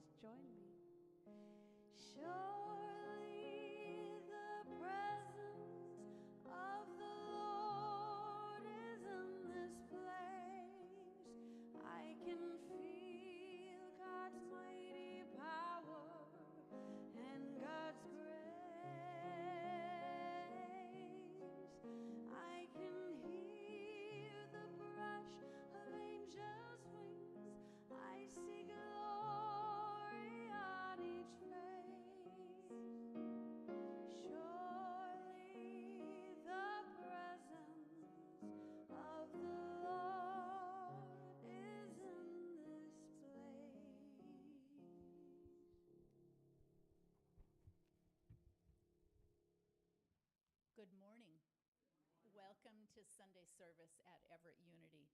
just join me. Surely the presence of the Lord is in this place. I can feel God's mighty power and God's grace. I can hear the brush of angels' wings. I see glory on each face. Surely the presence of the Lord is in this place. Good morning. Welcome to Sunday service at Everett Unity.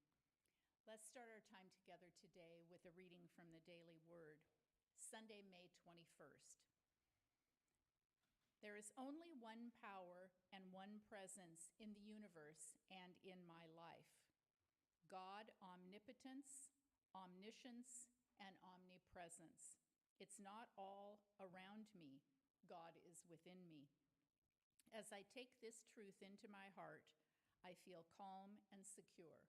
Let's start our time together today with a reading from the Daily Word, Sunday, May 21st. There is only one power and one presence in the universe and in my life: God, omnipotence, omniscience, and omnipresence. It's not all around me. God is within me. As I take this truth into my heart, I feel calm and secure.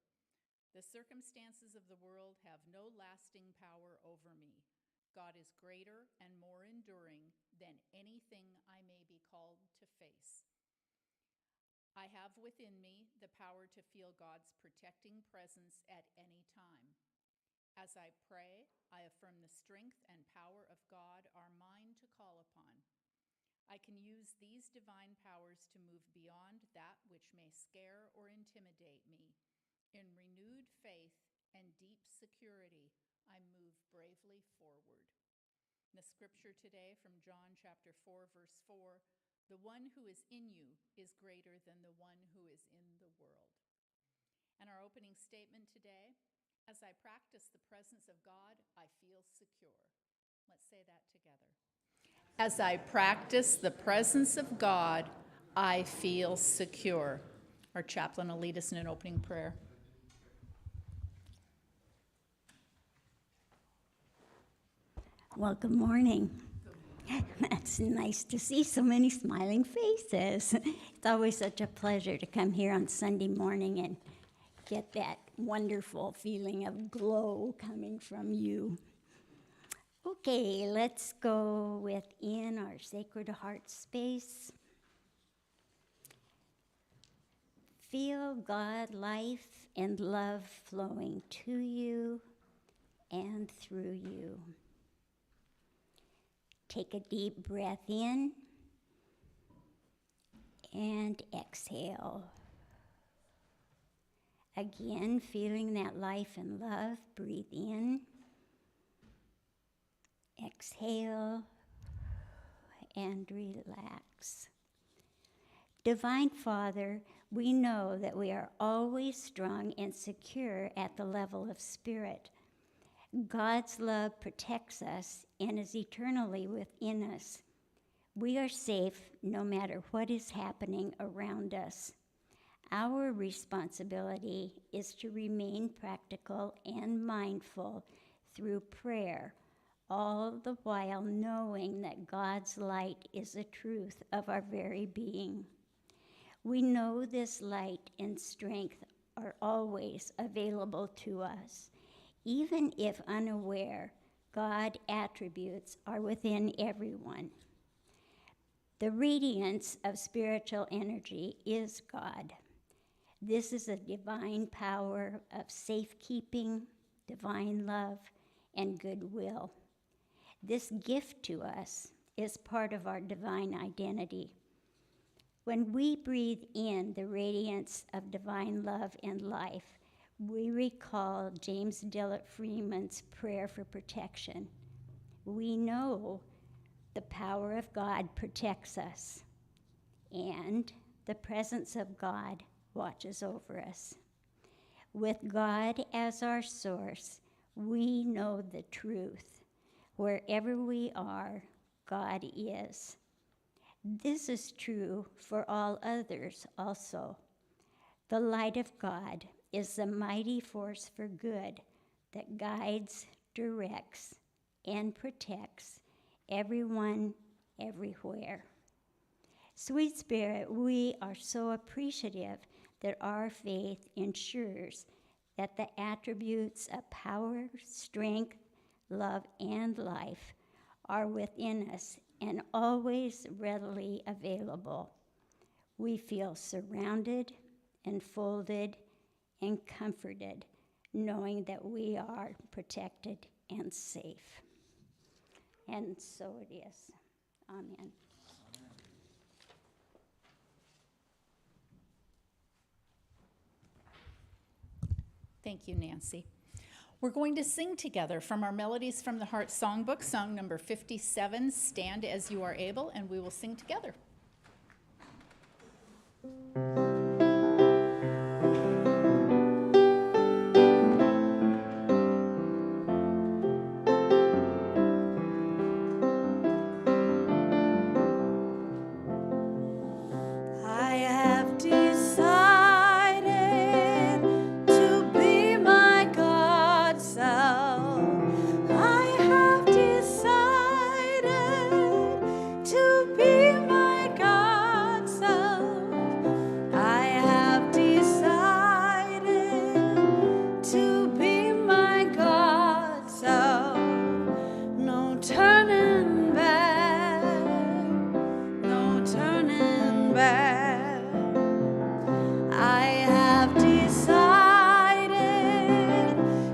The circumstances of the world have no lasting power over me. God is greater and more enduring than anything I may be called to face. I have within me the power to feel God's protecting presence at any time. As I pray, I affirm the strength and power of God are mine to call upon. I can use these divine powers to move beyond that which may scare or intimidate me. In renewed faith and deep security, I move bravely forward. The scripture today from John chapter 4, verse 4, "The one who is in you is greater than the one who is in the world." And our opening statement today, "As I practice the presence of God, I feel secure." Let's say that together. As I practice the presence of God, I feel secure. Our chaplain will lead us in an opening prayer. Well, good morning. It's nice to see so many smiling faces. It's always such a pleasure to come here on Sunday morning and get that wonderful feeling of glow coming from you. Okay, let's go within our Sacred Heart space. Feel God life and love flowing to you and through you. Take a deep breath in and exhale. Again, feeling that life and love, breathe in, exhale, and relax. Divine Father, we know that we are always strong and secure at the level of spirit. God's love protects us and is eternally within us. We are safe no matter what is happening around us. Our responsibility is to remain practical and mindful through prayer, all the while knowing that God's light is the truth of our very being. We know this light and strength are always available to us. Even if unaware, God attributes are within everyone. The radiance of spiritual energy is God. This is a divine power of safekeeping, divine love, and goodwill. This gift to us is part of our divine identity. When we breathe in the radiance of divine love and life, we recall James Dillard Freeman's prayer for protection. We know the power of God protects us, and the presence of God watches over us. With God as our source, we know the truth. Wherever we are, God is. This is true for all others also. The light of God is the mighty force for good that guides, directs, and protects everyone, everywhere. Sweet Spirit, we are so appreciative that our faith ensures that the attributes of power, strength, love, and life are within us and always readily available. We feel surrounded, enfolded, and comforted, knowing that we are protected and safe. And so it is. Amen. Thank you, Nancy. We're going to sing together from our Melodies from the Heart songbook, song number 57, Stand As You Are Able, and we will sing together. I have decided to be my God self. I have decided to be my God self. I have decided to be my God self. No turning back. No turning back. I have decided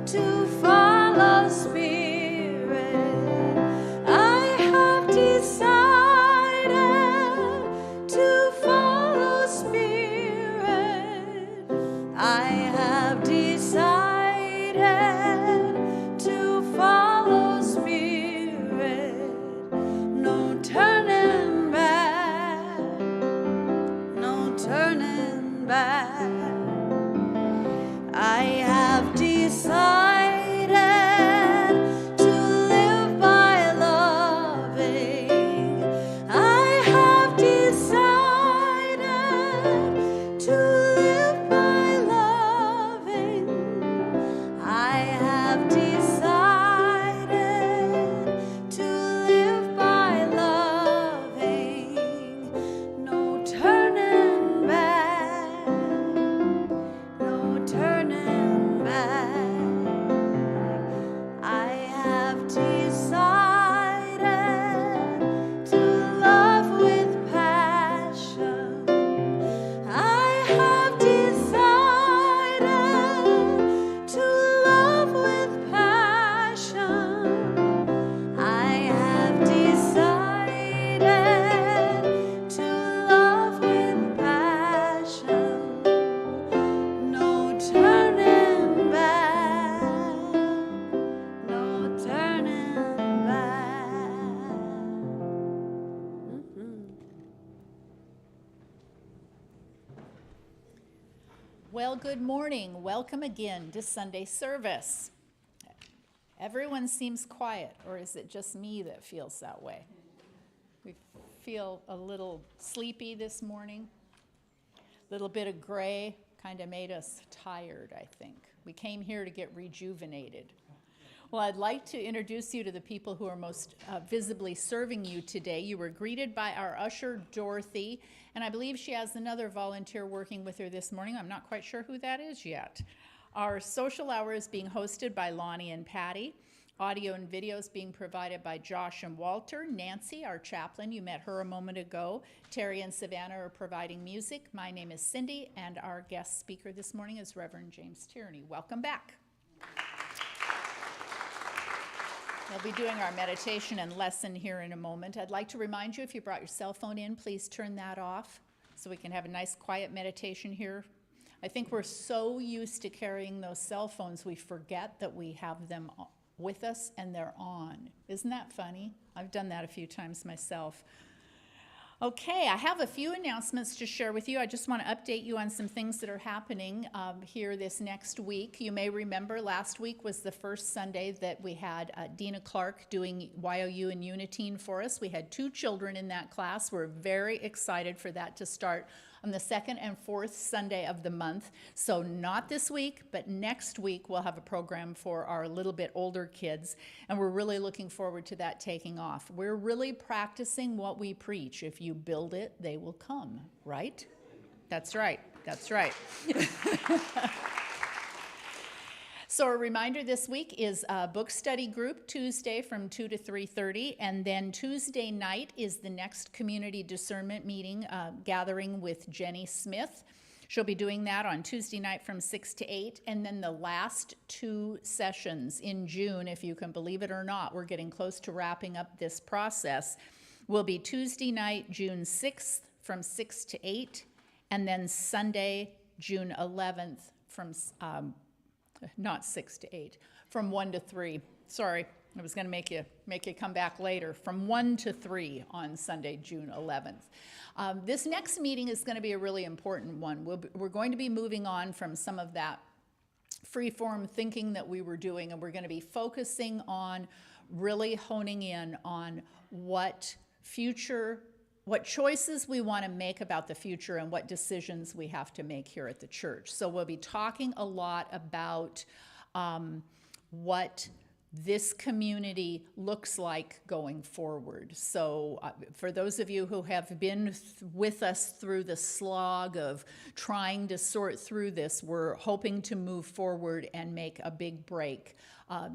to follow Spirit. I have decided to follow Spirit. I have decided to follow Spirit. No turning back. No turning back. I have decided to live by loving. I have decided to live by loving. I have decided to live by loving. No turning back. No turning back. I have decided to love with passion. I have decided to love with passion. I have decided to love with passion. No turning back. No turning back. Well, good morning. Welcome again to Sunday service. Everyone seems quiet, or is it just me that feels that way? We feel a little sleepy this morning. A little bit of gray kind of made us tired, I think. We came here to get rejuvenated. Well, I'd like to introduce you to the people who are most visibly serving you today. You were greeted by our usher, Dorothy, and I believe she has another volunteer working with her this morning. I'm not quite sure who that is yet. Our social hour is being hosted by Lonnie and Patty. Audio and video is being provided by Josh and Walter. Nancy, our chaplain, you met her a moment ago. Terry and Savannah are providing music. My name is Cindy, and our guest speaker this morning is Reverend James Tierney. Welcome back. We'll be doing our meditation and lesson here in a moment. I'd like to remind you, if you brought your cell phone in, please turn that off so we can have a nice quiet meditation here. I think we're so used to carrying those cell phones, we forget that we have them with us and they're on. Isn't that funny? I've done that a few times myself. Okay, I have a few announcements to share with you. I just want to update you on some things that are happening here this next week. You may remember last week was the first Sunday that we had Dina Clark doing YOU and Unitine for us. We had 2 children in that class. We're very excited for that to start on the second and fourth Sunday of the month. So not this week, but next week we'll have a program for our little bit older kids, and we're really looking forward to that taking off. We're really practicing what we preach. If you build it, they will come, right? That's right. That's right. So a reminder this week is a book study group Tuesday from 2 to 3:30, and then Tuesday night is the next community discernment meeting gathering with Jenny Smith. She'll be doing that on Tuesday night from 6 to 8, and then the last 2 sessions in June, if you can believe it or not, we're getting close to wrapping up this process, will be Tuesday night, June 6th from 6 to 8, and then Sunday, June 11th from not 6 to 8, from 1 to 3. Sorry, I was going to make you come back later. From 1 to 3 on Sunday, June 11th. This next meeting is going to be a really important one. We're going to be moving on from some of that free-form thinking that we were doing, and we're going to be focusing on really honing in on what choices we want to make about the future and what decisions we have to make here at the church. So we'll be talking a lot about what this community looks like going forward. So for those of you who have been with us through the slog of trying to sort through this, we're hoping to move forward and make a big break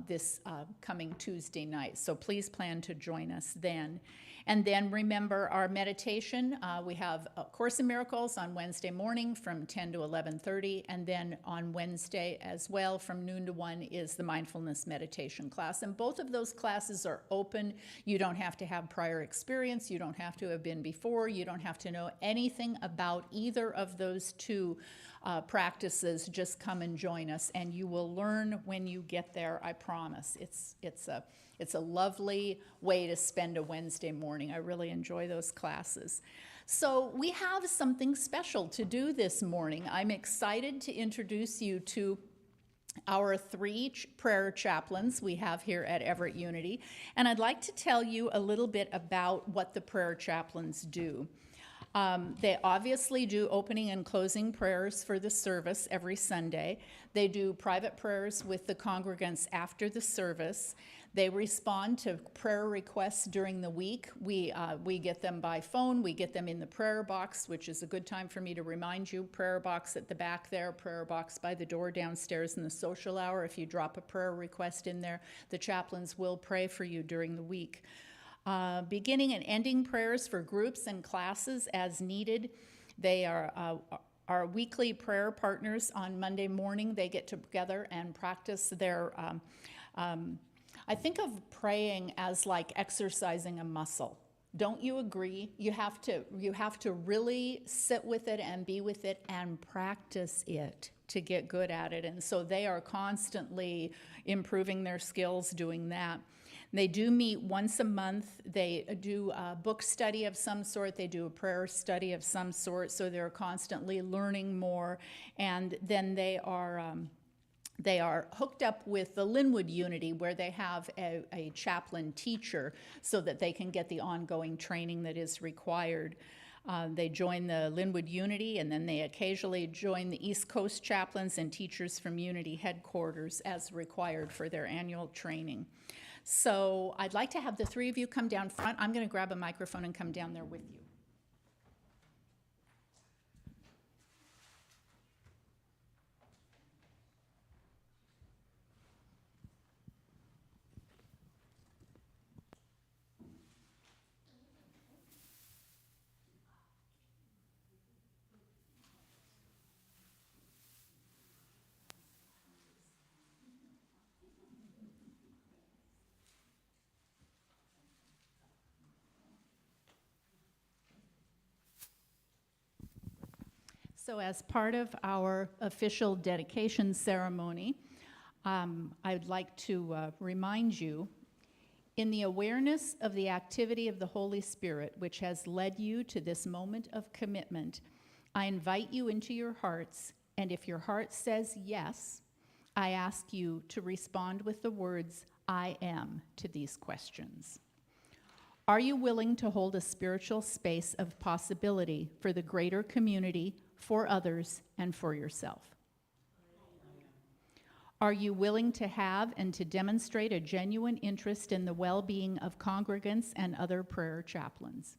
this coming Tuesday night. So please plan to join us then. And then remember our meditation. We have a Course in Miracles on Wednesday morning from 10 to 11:30. And then on Wednesday as well from noon to 1 is the mindfulness meditation class. And both of those classes are open. You don't have to have prior experience. You don't have to have been before. You don't have to know anything about either of those two practices. Just come and join us, and you will learn when you get there, I promise. It's a lovely way to spend a Wednesday morning. I really enjoy those classes. So we have something special to do this morning. I'm excited to introduce you to our 3 prayer chaplains we have here at Everett Unity. And I'd like to tell you a little bit about what the prayer chaplains do. They obviously do opening and closing prayers for the service every Sunday. They do private prayers with the congregants after the service. They respond to prayer requests during the week. We get them by phone. We get them in the prayer box, which is a good time for me to remind you. Prayer box at the back there, prayer box by the door downstairs in the social hour. If you drop a prayer request in there, the chaplains will pray for you during the week. Beginning and ending prayers for groups and classes as needed. They are our weekly prayer partners on Monday morning. They get together and practice their I think of praying as like exercising a muscle. Don't you agree? You have to really sit with it and be with it and practice it to get good at it. And so they are constantly improving their skills doing that. They do meet once a month. They do a book study of some sort. They do a prayer study of some sort. So they're constantly learning more. And then they are hooked up with the Linwood Unity, where they have a chaplain teacher so that they can get the ongoing training that is required. They join the Linwood Unity, and then they occasionally join the East Coast chaplains and teachers from Unity headquarters as required for their annual training. So I'd like to have the 3 of you come down front. I'm going to grab a microphone and come down there with you. So as part of our official dedication ceremony, I'd like to remind you, in the awareness of the activity of the Holy Spirit, which has led you to this moment of commitment, I invite you into your hearts, and if your heart says yes, I ask you to respond with the words, I am, to these questions. Are you willing to hold a spiritual space of possibility for the greater community, for others, and for yourself? Are you willing to have and to demonstrate a genuine interest in the well-being of congregants and other prayer chaplains?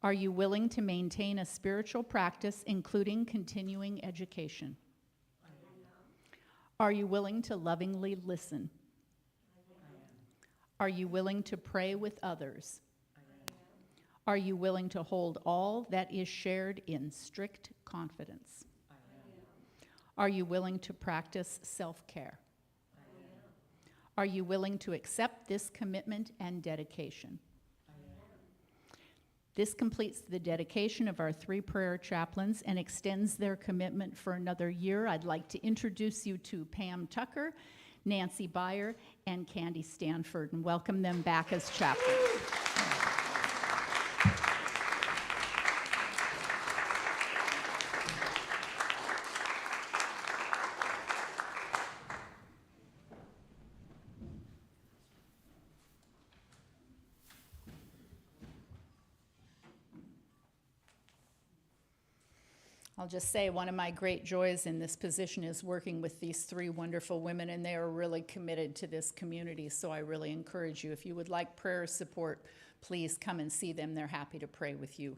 Are you willing to maintain a spiritual practice, including continuing education? Are you willing to lovingly listen? Are you willing to pray with others? Are you willing to hold all that is shared in strict confidence? Are you willing to practice self-care? Are you willing to accept this commitment and dedication? This completes the dedication of our 3 prayer chaplains and extends their commitment for another year. I'd like to introduce you to Pam Tucker, Nancy Byer, and Candy Stanford, and welcome them back as chaplains. I'll just say one of my great joys in this position is working with these 3 wonderful women, and they are really committed to this community, so I really encourage you. If you would like prayer support, please come and see them. They're happy to pray with you.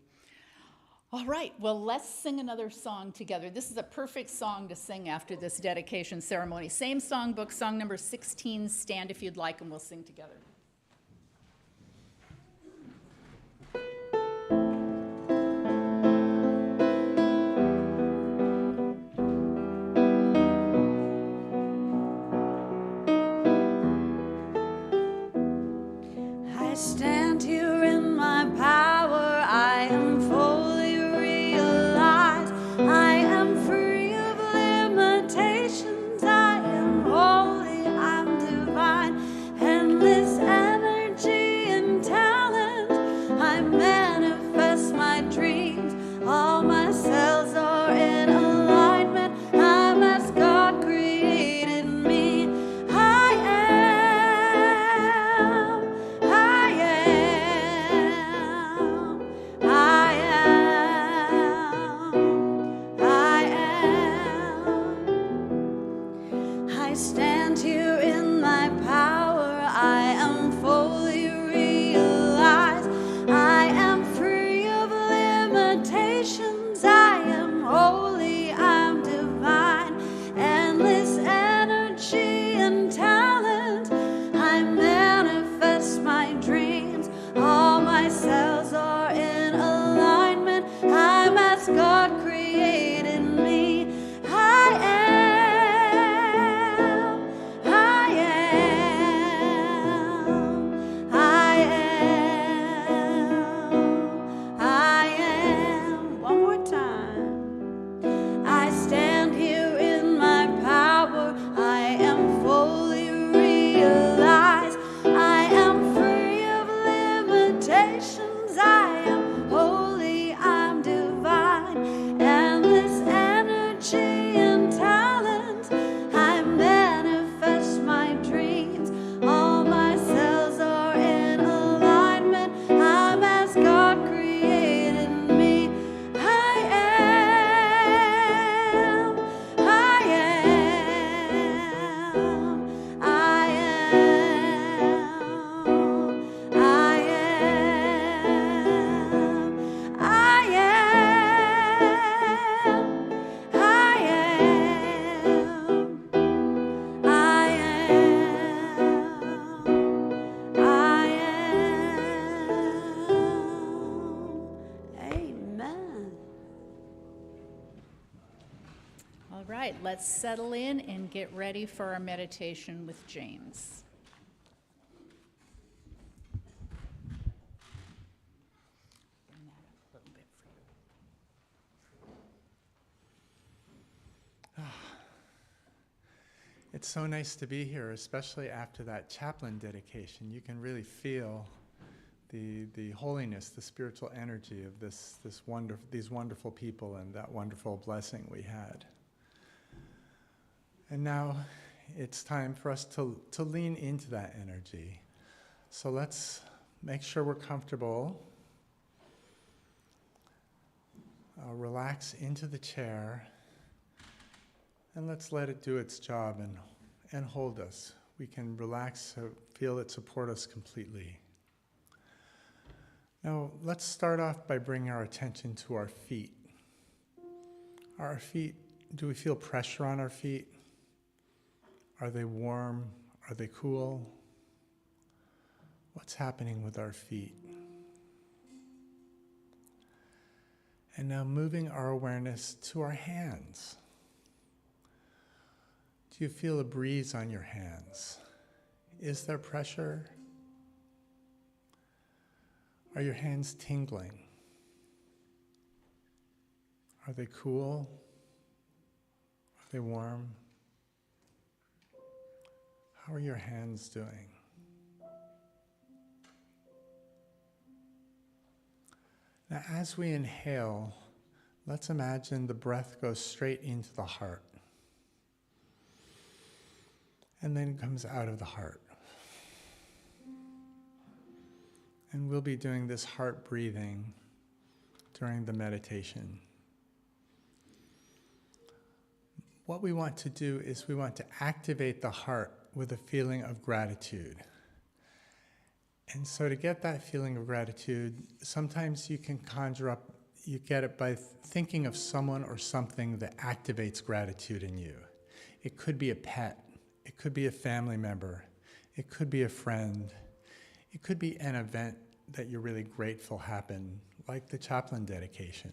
All right, well, let's sing another song together. This is a perfect song to sing after this dedication ceremony. Same songbook, song number 16, Stand If You'd Like, and we'll sing together. I stand here in my power. I am fully realized. I am free of limitations. I am holy. I'm divine. Endless energy and talent. I manifest my dreams. All my cells are in alignment. I'm as God created me. I am. I am. I am. I am. I stand here in my power. I am fully realized. I am free of limitations. I am holy. I'm divine. Endless energy and talent. I manifest my dreams. All my cells are in alignment. I'm as God created me. I am. I am. I am. I am. One more time. I stand here in my power. I am fully realized. I am free of limitations. I am holy. I'm divine. Endless energy and talent. I manifest my dreams. All my cells are in alignment. I'm as God created me. I am. I am. I am. I am. I am. I am. I am. I am. Amen. All right, let's settle in and get ready for our meditation with James. Bring that up a little bit for you. It's so nice to be here, especially after that chaplain dedication. You can really feel the holiness, the spiritual energy of these wonderful people and that wonderful blessing we had. And now it's time for us to lean into that energy. So let's make sure we're comfortable. Relax into the chair, and let's let it do its job and hold us. We can relax, feel it support us completely. Now, let's start off by bringing our attention to our feet. Our feet, do we feel pressure on our feet? Are they warm? Are they cool? What's happening with our feet? And now moving our awareness to our hands. Do you feel a breeze on your hands? Is there pressure? Are your hands tingling? Are they cool? Are they warm? How are your hands doing? Now, as we inhale, let's imagine the breath goes straight into the heart and then comes out of the heart. And we'll be doing this heart breathing during the meditation. What we want to do is we want to activate the heart with a feeling of gratitude. And so to get that feeling of gratitude, sometimes you can conjure up, you get it by thinking of someone or something that activates gratitude in you. It could be a pet, it could be a family member, it could be a friend, it could be an event that you're really grateful happened, like the chaplain dedication.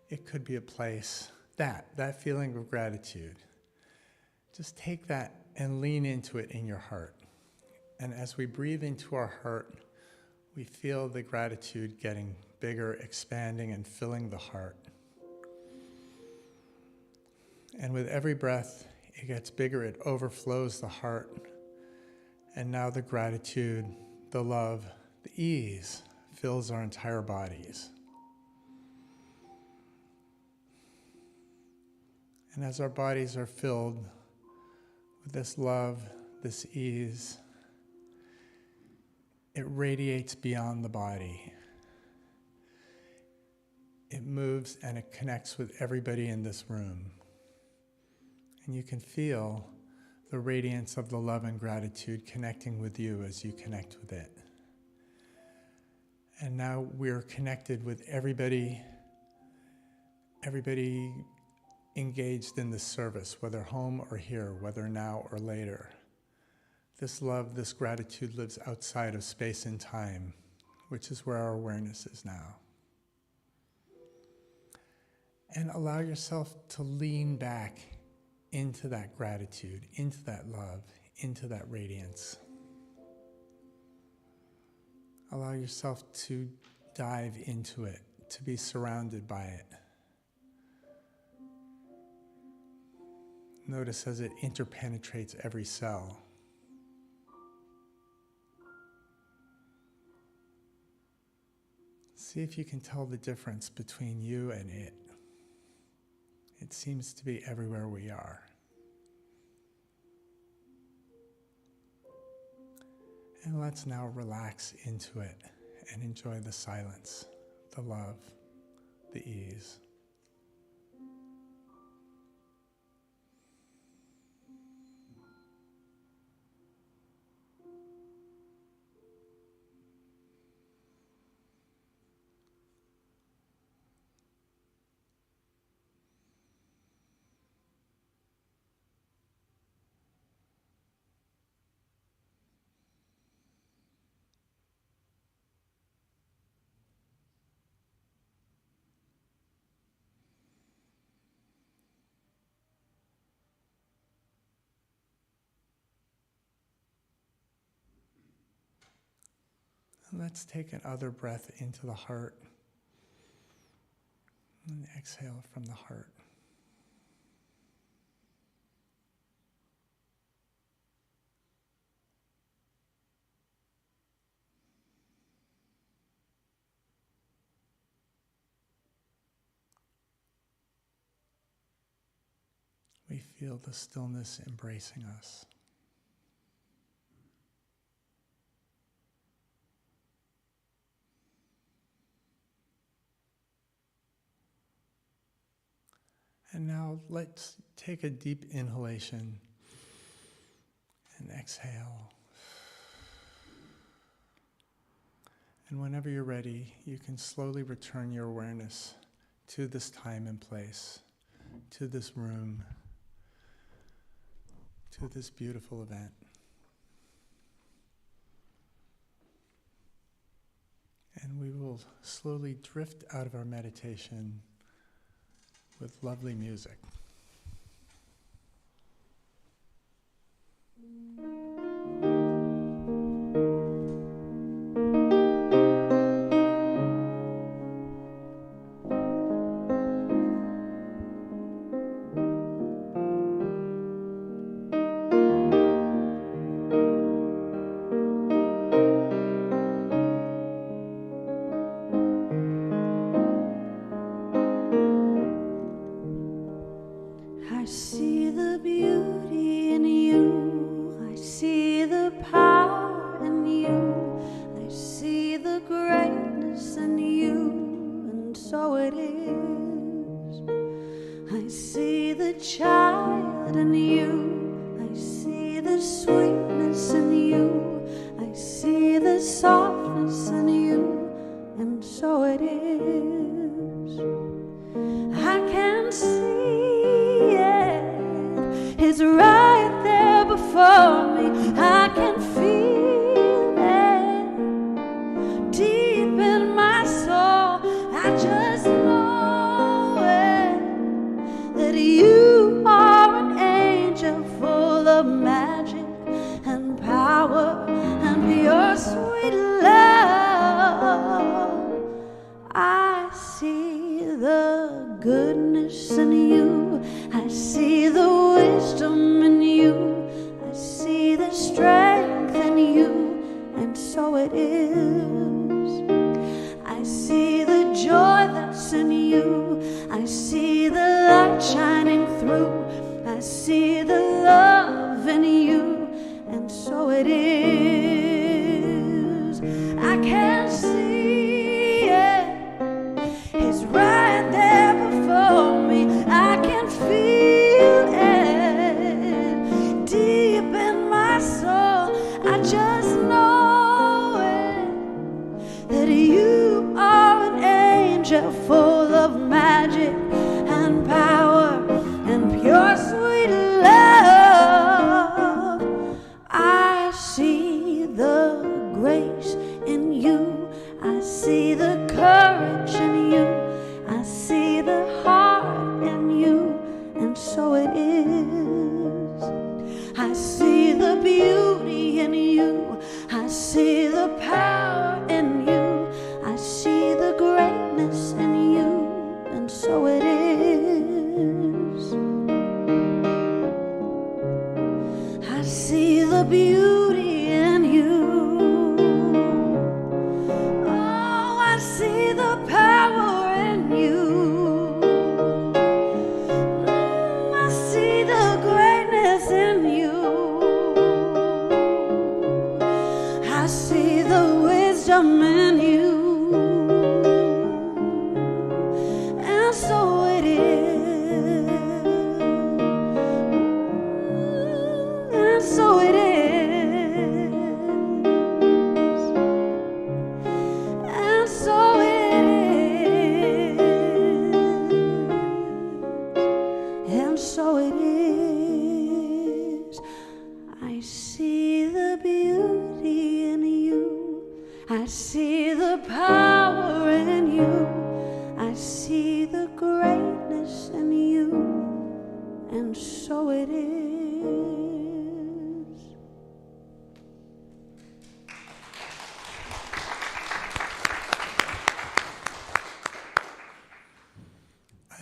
It could be a place, that feeling of gratitude. Just take that and lean into it in your heart. And as we breathe into our heart, we feel the gratitude getting bigger, expanding, and filling the heart. And with every breath, it gets bigger, it overflows the heart. And now the gratitude, the love, the ease fills our entire bodies. And as our bodies are filled with this love, this ease, it radiates beyond the body. It moves and it connects with everybody in this room. And you can feel the radiance of the love and gratitude connecting with you as you connect with it. And now we're connected with everybody engaged in this service, whether home or here, whether now or later. This love, this gratitude lives outside of space and time, which is where our awareness is now. And allow yourself to lean back into that gratitude, into that love, into that radiance. Allow yourself to dive into it, to be surrounded by it. Notice as it interpenetrates every cell. See if you can tell the difference between you and it. It seems to be everywhere we are. And let's now relax into it and enjoy the silence, the love, the ease. Let's take another breath into the heart and exhale from the heart. We feel the stillness embracing us. And now let's take a deep inhalation and exhale. And whenever you're ready, you can slowly return your awareness to this time and place, to this room, to this beautiful event. And we will slowly drift out of our meditation with lovely music. I see the beauty in you. I see the power in you. I see the greatness in you. And so it is. I see the child in you. I see the sweetness in you. I see the softness in you. And so it is. I can see it's right there before me. I can feel it deep in my soul. I just know it, that you are an angel full of magic and power and pure sweet love. I see the goodness in you. I see the wisdom in you. I see the strength in you. And so it is. I see the joy that's in you. I see the light shining through. I see the love in you. And so it is. I can see it. It's right there before me. I can feel it deep in my soul. I just know it, that you are an angel full of magic and power and pure sweet love. I see the grace in you. I see the courage in you. I see the heart in you. And so it is. I see the beauty in you. I see the power in you. I see the greatness in you. And so it is. I see the beauty in you. Oh, I see the power in you. I see the greatness in you. I see the wisdom in you. And so it is. And so it is. And so it is. And so it is. I see the beauty in you. I see the power in you. I see the greatness in you. And so it is.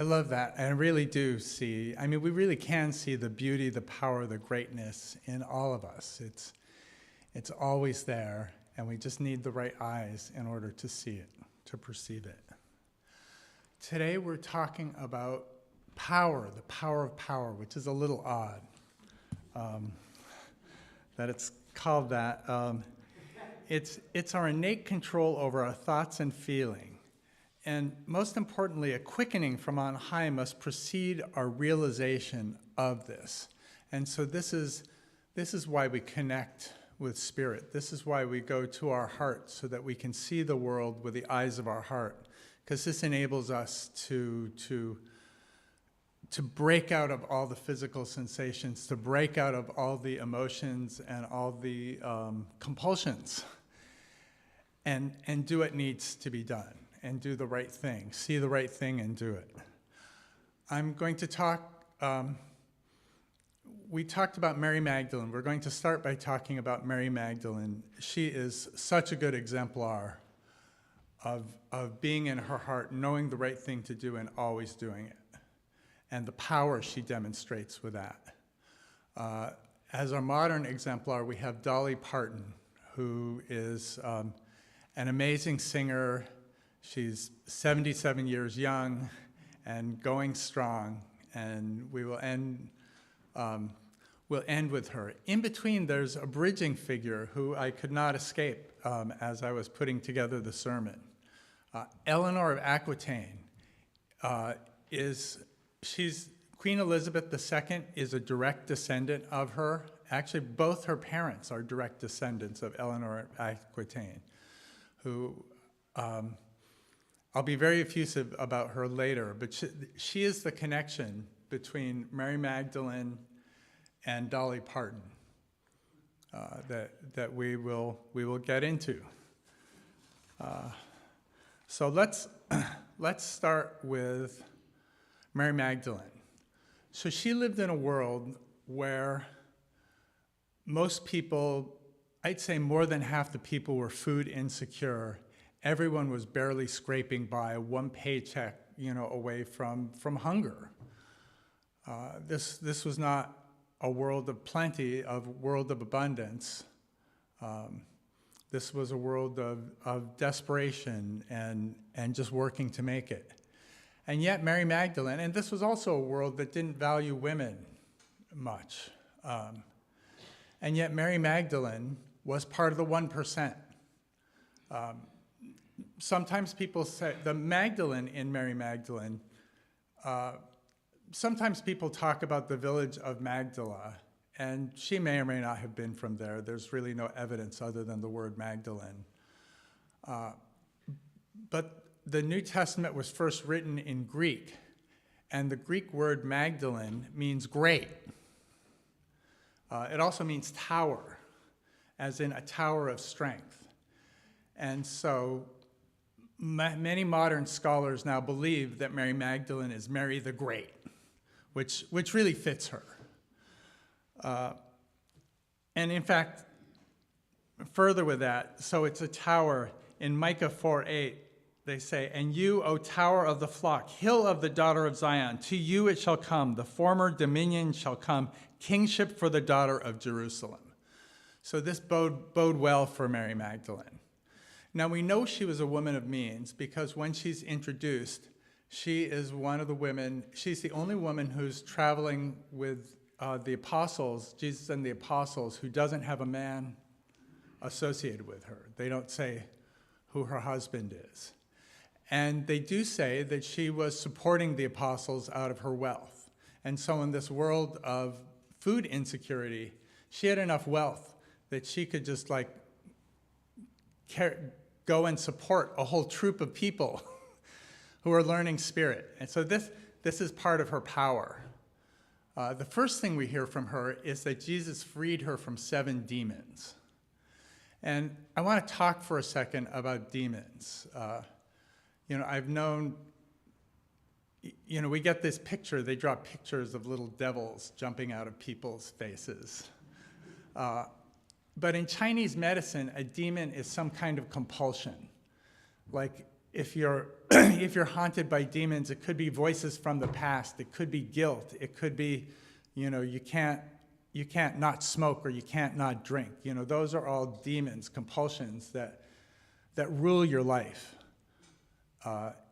I love that. And I really do see, I mean, we really can see the beauty, the power, the greatness in all of us. It's always there, and we just need the right eyes in order to see it, to perceive it. Today we're talking about power, the power of power, which is a little odd that it's called that. It's our innate control over our thoughts and feeling. And most importantly, a quickening from on high must precede our realization of this. And so this is why we connect with spirit. This is why we go to our heart, so that we can see the world with the eyes of our heart, because this enables us to break out of all the physical sensations, to break out of all the emotions and all the compulsions, and do what needs to be done, and do the right thing, see the right thing and do it. I'm going to talk, we talked about Mary Magdalene. We're going to start by talking about Mary Magdalene. She is such a good exemplar of being in her heart, knowing the right thing to do and always doing it, and the power she demonstrates with that. As our modern exemplar, we have Dolly Parton, who is an amazing singer. She's 77 years young and going strong, and we'll end with her. In between, there's a bridging figure who I could not escape as I was putting together the sermon. Eleanor of Aquitaine she's Queen Elizabeth II is a direct descendant of her. Actually, both her parents are direct descendants of Eleanor of Aquitaine, who I'll be very effusive about her later, but she is the connection between Mary Magdalene and Dolly Parton that we will get into. So let's start with Mary Magdalene. So she lived in a world where most people, I'd say more than half the people, were food insecure. Everyone was barely scraping by, one paycheck, away from hunger. This was not a world of plenty, a world of abundance. This was a world of desperation and just working to make it. And yet Mary Magdalene, and this was also a world that didn't value women much. And yet Mary Magdalene was part of the 1%. Sometimes people say, the Magdalene in Mary Magdalene, sometimes people talk about the village of Magdala, and she may or may not have been from there. There's really no evidence other than the word Magdalene. But the New Testament was first written in Greek, and the Greek word Magdalene means great. It also means tower, as in a tower of strength. And so many modern scholars now believe that Mary Magdalene is Mary the Great, which really fits her. And in fact, further with that, so it's a tower. In Micah 4:8, they say, "And you, O tower of the flock, hill of the daughter of Zion, to you it shall come, the former dominion shall come, kingship for the daughter of Jerusalem." So this bode well for Mary Magdalene. Now we know she was a woman of means because when she's introduced, she is one of the women, she's the only woman who's traveling with the apostles, Jesus and the apostles, who doesn't have a man associated with her. They don't say who her husband is. And they do say that she was supporting the apostles out of her wealth. And so in this world of food insecurity, she had enough wealth that she could just go and support a whole troop of people who are learning spirit. And so this is part of her power. The first thing we hear from her is that Jesus freed her from 7 demons. And I want to talk for a second about demons. I've known, we get this picture, they draw pictures of little devils jumping out of people's faces. But in Chinese medicine, a demon is some kind of compulsion. Like if you're haunted by demons, it could be voices from the past, it could be guilt, it could be, you can't not smoke or you can't not drink. Those are all demons, compulsions that rule your life.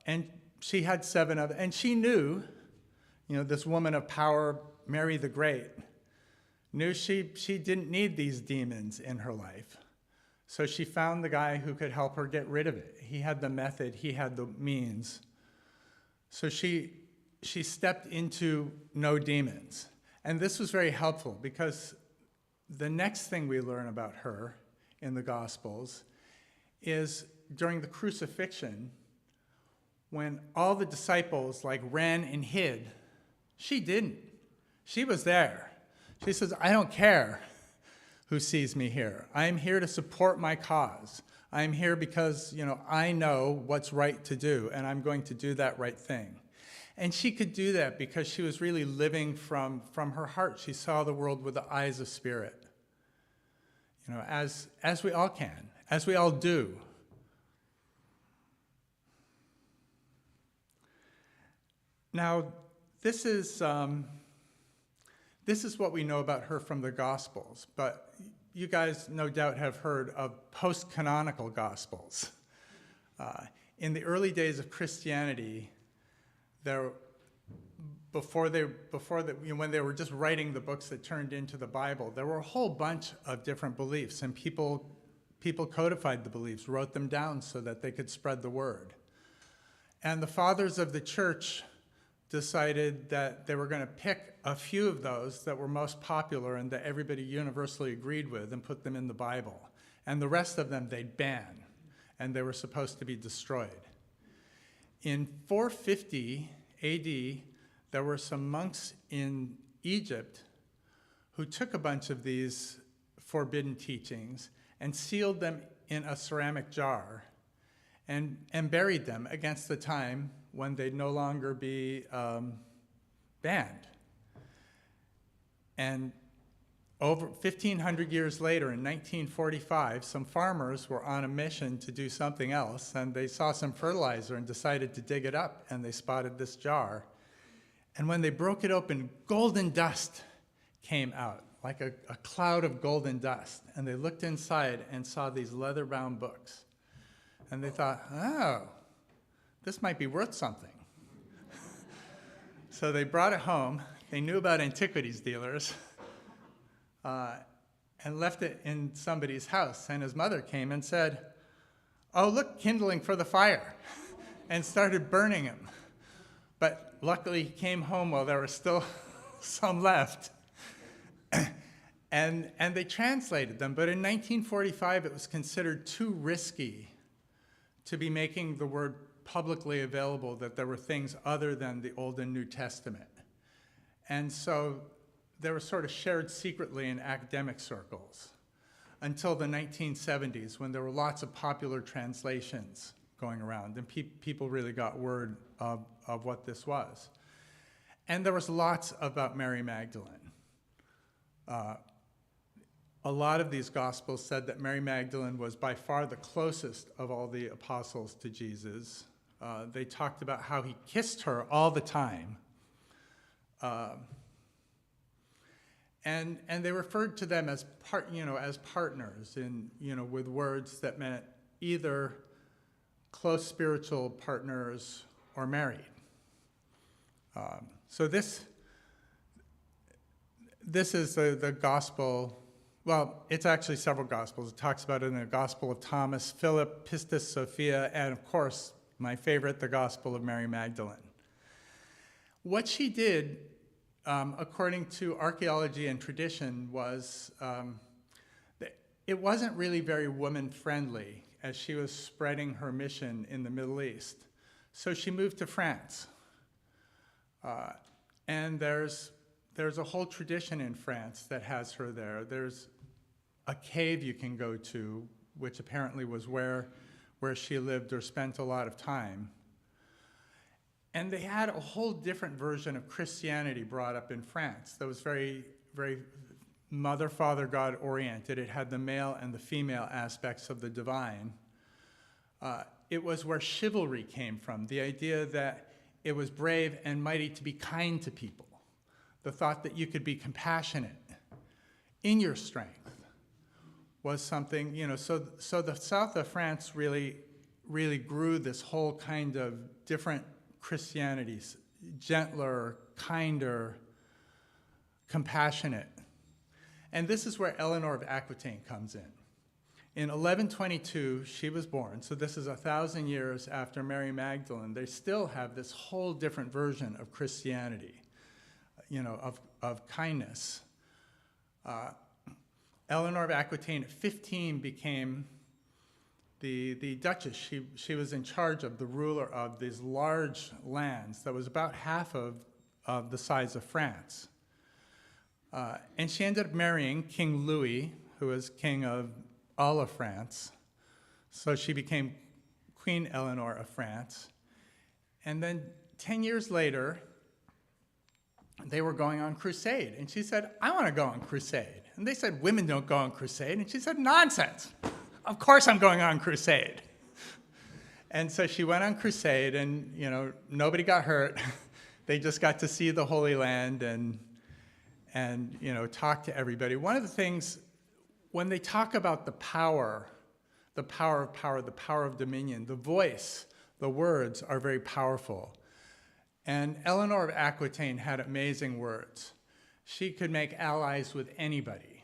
And she had 7 of them. And she knew, this woman of power, Mary the Great, knew she didn't need these demons in her life. So she found the guy who could help her get rid of it. He had the method, he had the means. So she stepped into no demons. And this was very helpful because the next thing we learn about her in the Gospels is during the crucifixion, when all the disciples ran and hid, she didn't. She was there. She says, I don't care who sees me here. I'm here to support my cause. I'm here because, I know what's right to do, and I'm going to do that right thing. And she could do that because she was really living from her heart. She saw the world with the eyes of spirit. As we all can, as we all do. Now, this is what we know about her from the Gospels, but you guys no doubt have heard of post-canonical Gospels. In the early days of Christianity, when they were just writing the books that turned into the Bible, there were a whole bunch of different beliefs, and people codified the beliefs, wrote them down so that they could spread the word. And the fathers of the church decided that they were going to pick a few of those that were most popular and that everybody universally agreed with and put them in the Bible. And the rest of them they'd ban, and they were supposed to be destroyed. In 450 AD, there were some monks in Egypt who took a bunch of these forbidden teachings and sealed them in a ceramic jar and buried them against the time when they'd no longer be banned. And over 1,500 years later, in 1945, some farmers were on a mission to do something else, and they saw some fertilizer and decided to dig it up, and they spotted this jar. And when they broke it open, golden dust came out, like a cloud of golden dust. And they looked inside and saw these leather-bound books. And they thought, oh, this might be worth something. So they brought it home. They knew about antiquities dealers and left it in somebody's house. And his mother came and said, oh, look, kindling for the fire, and started burning him. But luckily, he came home while there were still some left. And they translated them. But in 1945, it was considered too risky to be making the word publicly available, that there were things other than the Old and New Testament. And so they were sort of shared secretly in academic circles until the 1970s, when there were lots of popular translations going around, and people really got word of what this was. And there was lots about Mary Magdalene. A lot of these Gospels said that Mary Magdalene was by far the closest of all the apostles to Jesus. They talked about how he kissed her all the time. And they referred to them as partners with words that meant either close spiritual partners or married. So this is the gospel. Well, it's actually several gospels. It talks about it in the Gospel of Thomas, Philip, Pistis Sophia, and of course, my favorite, the Gospel of Mary Magdalene. What she did, according to archaeology and tradition, was it wasn't really very woman-friendly as she was spreading her mission in the Middle East. So she moved to France. And there's a whole tradition in France that has her there. There's a cave you can go to, which apparently was where she lived or spent a lot of time. And they had a whole different version of Christianity brought up in France that was very, very Mother, Father, God oriented. It had the male and the female aspects of the divine. It was where chivalry came from, the idea that it was brave and mighty to be kind to people, the thought that you could be compassionate in your strength was something, so the south of France really, really grew this whole kind of different Christianities, gentler, kinder, compassionate. And this is where Eleanor of Aquitaine comes in. In 1122, she was born, so this is 1,000 years after Mary Magdalene. They still have this whole different version of Christianity, of kindness. Eleanor of Aquitaine at 15 became the Duchess. She was in charge of the ruler of these large lands that was about half of the size of France. And she ended up marrying King Louis, who was king of all of France. So she became Queen Eleanor of France. And then 10 years later, they were going on crusade. And she said, I want to go on crusade. And they said, women don't go on crusade. And she said, nonsense. Of course I'm going on crusade. And so she went on crusade, and nobody got hurt. They just got to see the Holy Land and talk to everybody. One of the things, when they talk about the power of power, the power of dominion, the voice, the words are very powerful. And Eleanor of Aquitaine had amazing words. She could make allies with anybody.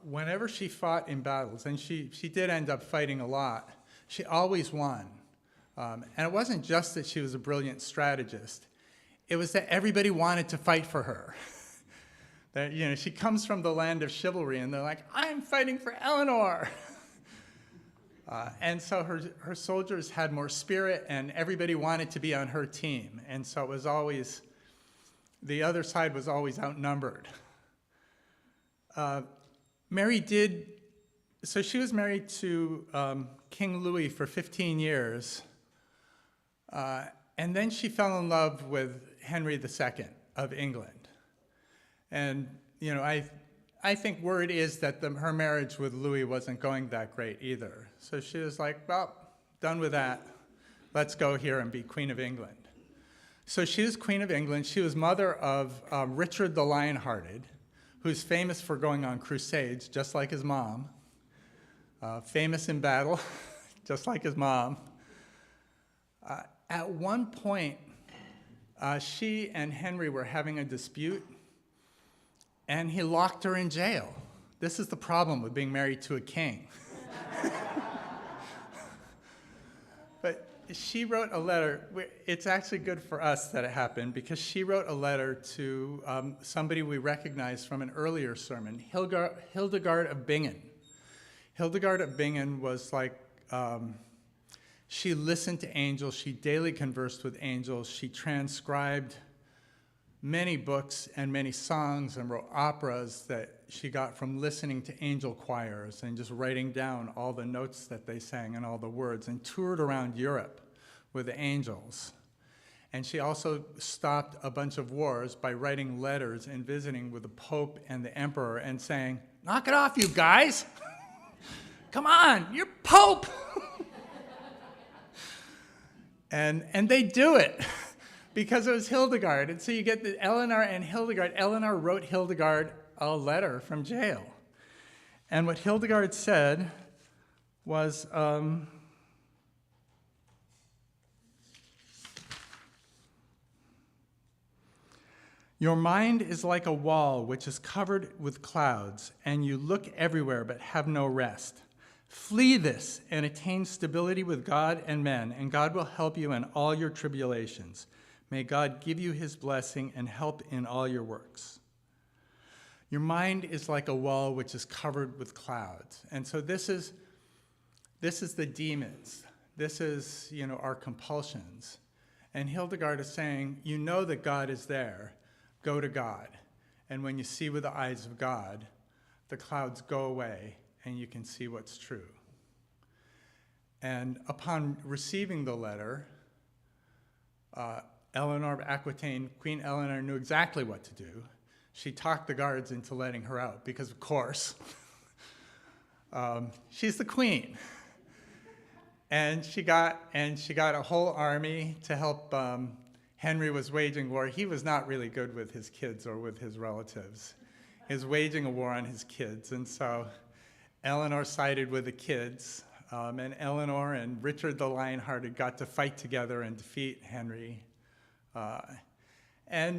Whenever she fought in battles, and she did end up fighting a lot, she always won. And it wasn't just that she was a brilliant strategist. It was that everybody wanted to fight for her. That, she comes from the land of chivalry, and they're like, I'm fighting for Eleanor. And so her soldiers had more spirit, and everybody wanted to be on her team. And so it was always, the other side was always outnumbered. So she was married to King Louis for 15 years. And then she fell in love with Henry II of England. And, I think word is that her marriage with Louis wasn't going that great either. So she was like, well, done with that. Let's go here and be Queen of England. So she was Queen of England. She was mother of Richard the Lionhearted, who's famous for going on crusades, just like his mom. Famous in battle, just like his mom. At one point, she and Henry were having a dispute, and he locked her in jail. This is the problem with being married to a king. But she wrote a letter. It's actually good for us that it happened, because she wrote a letter to somebody we recognize from an earlier sermon, Hildegard of Bingen. Hildegard of Bingen was like, she listened to angels, she daily conversed with angels, she transcribed many books and many songs and wrote operas that she got from listening to angel choirs and just writing down all the notes that they sang and all the words, and toured around Europe with the angels. And she also stopped a bunch of wars by writing letters and visiting with the Pope and the Emperor and saying, knock it off, you guys. Come on, you're Pope. And they do it. Because it was Hildegard. And so you get the Eleanor and Hildegard. Eleanor wrote Hildegard a letter from jail. And what Hildegard said was, your mind is like a wall which is covered with clouds, and you look everywhere but have no rest. Flee this and attain stability with God and men, and God will help you in all your tribulations. May God give you his blessing and help in all your works. Your mind is like a wall which is covered with clouds. And so this is the demons. This is, our compulsions. And Hildegard is saying, you know that God is there. Go to God. And when you see with the eyes of God, the clouds go away and you can see what's true. And upon receiving the letter, Eleanor of Aquitaine, Queen Eleanor, knew exactly what to do. She talked the guards into letting her out because, of course, she's the queen. And she got a whole army to help. Henry was waging war. He was not really good with his kids or with his relatives. He was waging a war on his kids. And so Eleanor sided with the kids. And Eleanor and Richard the Lionhearted got to fight together and defeat Henry. It's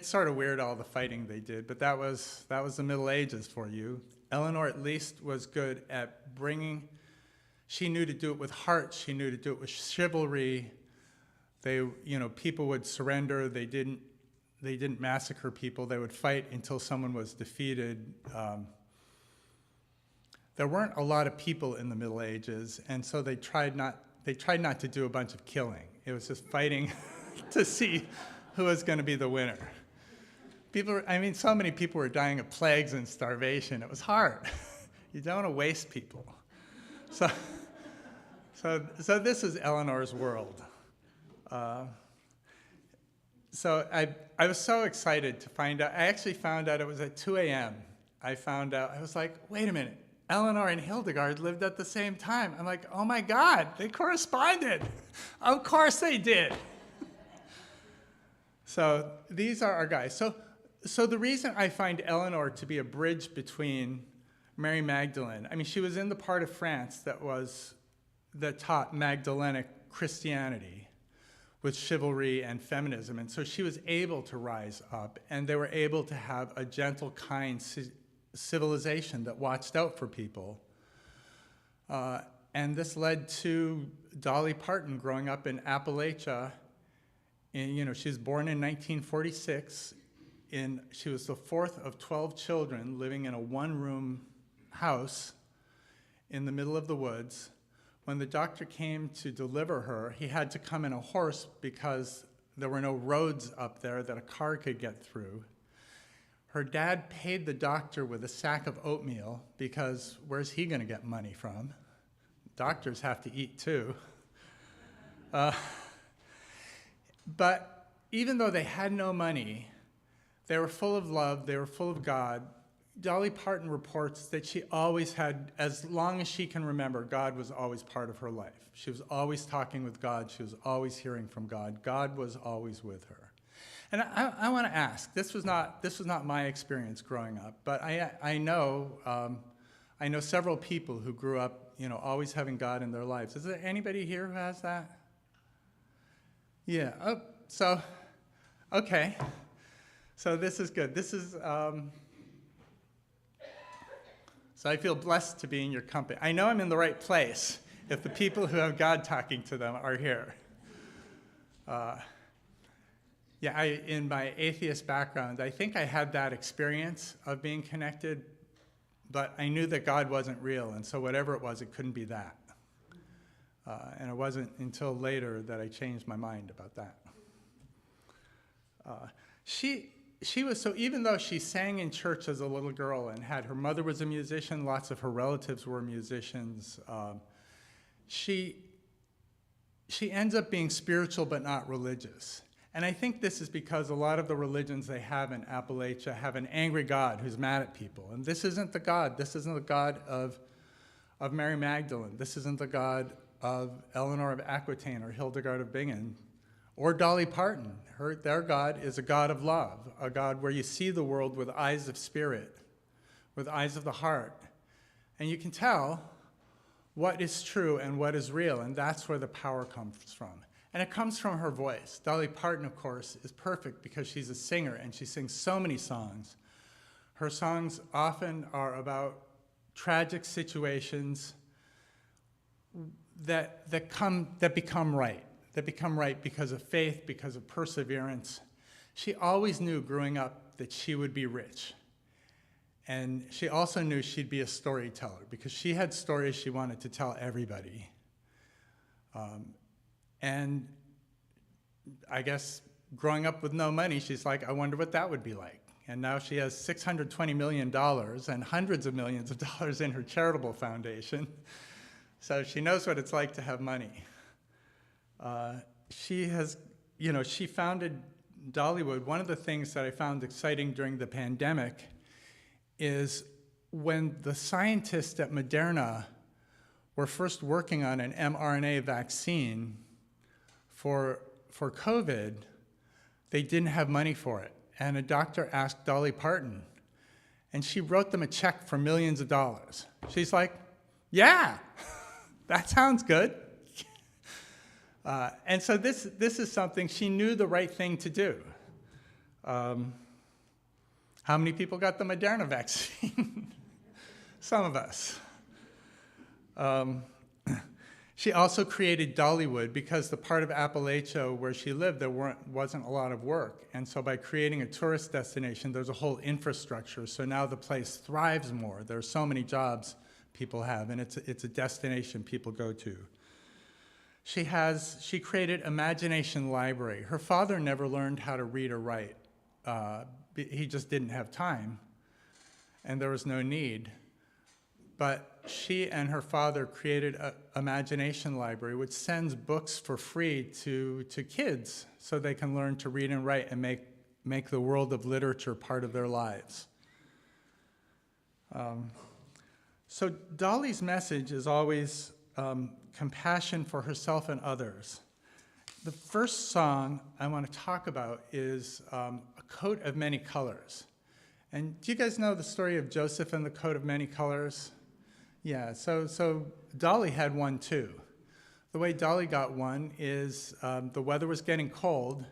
sort of weird, all the fighting they did, but that was the Middle Ages for you. Eleanor at least was good at bringing, she knew to do it with heart, she knew to do it with chivalry. People would surrender, they didn't massacre people, they would fight until someone was defeated. There weren't a lot of people in the Middle Ages, and so they tried not to do a bunch of killing. It was just fighting to see who was going to be the winner. So many people were dying of plagues and starvation. It was hard. You don't want to waste people. So this is Eleanor's world. So I was so excited to find out. I actually found out it was at 2 a.m. I was like, wait a minute. Eleanor and Hildegard lived at the same time. I'm like, oh my God, they corresponded. Of course they did. So these are our guys. So the reason I find Eleanor to be a bridge between Mary Magdalene, she was in the part of France that taught Magdalenic Christianity with chivalry and feminism. And so she was able to rise up, and they were able to have a gentle, kind civilization that watched out for people. And this led to Dolly Parton growing up in Appalachia. And, she was born in 1946. She was the fourth of 12 children living in a one-room house in the middle of the woods. When the doctor came to deliver her, he had to come in a horse because there were no roads up there that a car could get through. Her dad paid the doctor with a sack of oatmeal because where's he going to get money from? Doctors have to eat too. But even though they had no money, they were full of love, they were full of God. Dolly Parton reports that she always had, as long as she can remember, God was always part of her life. She was always talking with God. She was always hearing from God. God was always with her. And I want to ask, this was not my experience growing up, but I know several people who grew up, always having God in their lives. Is there anybody here who has that? Yeah. Oh, so, okay. So this is good. So I feel blessed to be in your company. I know I'm in the right place if the people who have God talking to them are here. In my atheist background, I think I had that experience of being connected, but I knew that God wasn't real, and so whatever it was, it couldn't be that. And it wasn't until later that I changed my mind about that. She was, so even though she sang in church as a little girl and her mother was a musician, lots of her relatives were musicians, she ends up being spiritual but not religious. And I think this is because a lot of the religions they have in Appalachia have an angry God who's mad at people. And this isn't the God. This isn't the God of Mary Magdalene. This isn't the God of Eleanor of Aquitaine or Hildegard of Bingen or Dolly Parton. Their God is a God of love, a God where you see the world with eyes of spirit, with eyes of the heart. And you can tell what is true and what is real, and that's where the power comes from. And it comes from her voice. Dolly Parton, of course, is perfect because she's a singer and she sings so many songs. Her songs often are about tragic situations that become right because of faith, because of perseverance. She always knew growing up that she would be rich. And she also knew she'd be a storyteller because she had stories she wanted to tell everybody. And I guess growing up with no money, she's like, I wonder what that would be like. And now she has $620 million and hundreds of millions of dollars in her charitable foundation. So she knows what it's like to have money. She founded Dollywood. One of the things that I found exciting during the pandemic is when the scientists at Moderna were first working on an mRNA vaccine for COVID, they didn't have money for it. And a doctor asked Dolly Parton, and she wrote them a check for millions of dollars. She's like, yeah, that sounds good. And so this is something, she knew the right thing to do. How many people got the Moderna vaccine? Some of us. She also created Dollywood because the part of Appalachia where she lived, there wasn't a lot of work. And so by creating a tourist destination, there's a whole infrastructure. So now the place thrives more. There are so many jobs people have, and it's a destination people go to. She created Imagination Library. Her father never learned how to read or write. He just didn't have time, and there was no need. But she and her father created an Imagination Library, which sends books for free to kids so they can learn to read and write and make the world of literature part of their lives. So Dolly's message is always compassion for herself and others. The first song I want to talk about is A Coat of Many Colors. And do you guys know the story of Joseph and the Coat of Many Colors? Yeah, so Dolly had one too. The way Dolly got one is the weather was getting cold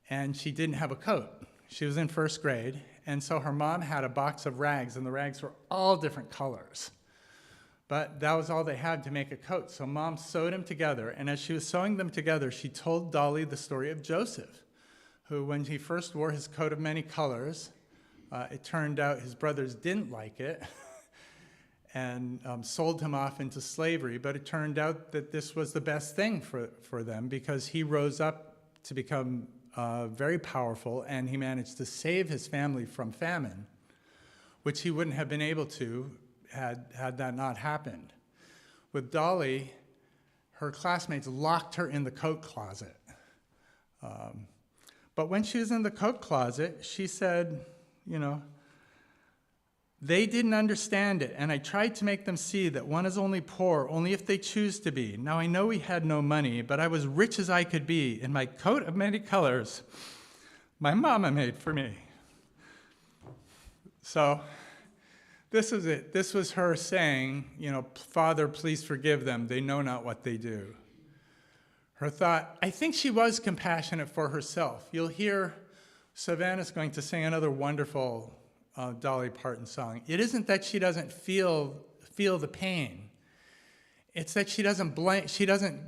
and she didn't have a coat. She was in first grade, and so her mom had a box of rags, and the rags were all different colors. But that was all they had to make a coat, so Mom sewed them together, and as she was sewing them together, she told Dolly the story of Joseph, who, when he first wore his coat of many colors, it turned out his brothers didn't like it, and sold him off into slavery, but it turned out that this was the best thing for them because he rose up to become very powerful, and he managed to save his family from famine, which he wouldn't have been able to had that not happened. With Dolly, her classmates locked her in the coat closet. But when she was in the coat closet, she said, they didn't understand it, and I tried to make them see that one is only poor only if they choose to be. Now I know we had no money, but I was rich as I could be in my coat of many colors my mama made for me. So this is it. This was her saying, Father, please forgive them. They know not what they do. Her thought, I think she was compassionate for herself. You'll hear Savannah's going to sing another wonderful Dolly Parton song. It isn't that she doesn't feel the pain. It's that she doesn't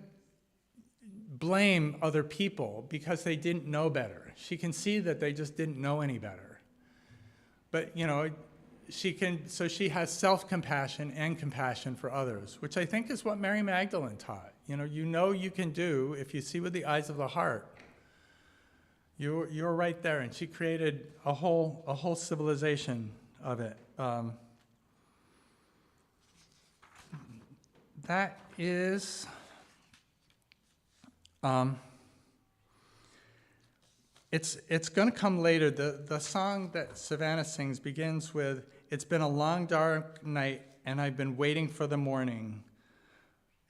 blame other people because they didn't know better. She can see that they just didn't know any better. But she has self-compassion and compassion for others, which I think is what Mary Magdalene taught. You can do if you see with the eyes of the heart. You're right there, and she created a whole civilization of it. That is it's going to come later. The song that Savannah sings begins with, "It's been a long dark night, and I've been waiting for the morning.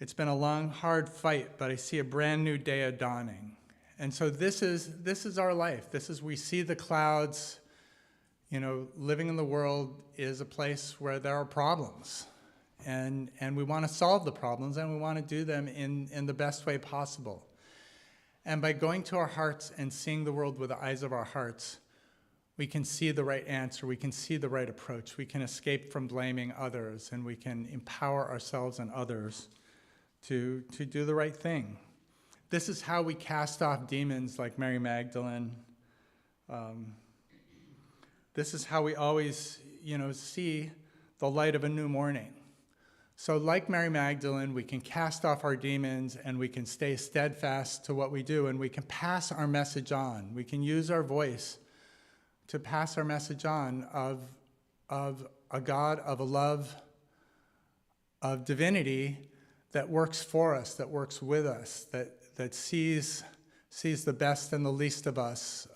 It's been a long hard fight, but I see a brand new day a-dawning." And so this is our life. We see the clouds. Living in the world is a place where there are problems. And we want to solve the problems, and we want to do them in the best way possible. And by going to our hearts and seeing the world with the eyes of our hearts, we can see the right answer, we can see the right approach, we can escape from blaming others, and we can empower ourselves and others to do the right thing. This is how we cast off demons like Mary Magdalene. This is how we always, see the light of a new morning. So like Mary Magdalene, we can cast off our demons, and we can stay steadfast to what we do, and we can pass our message on. We can use our voice to pass our message on of a God, of a love, of divinity that works for us, that works with us, that sees the best and the least of us,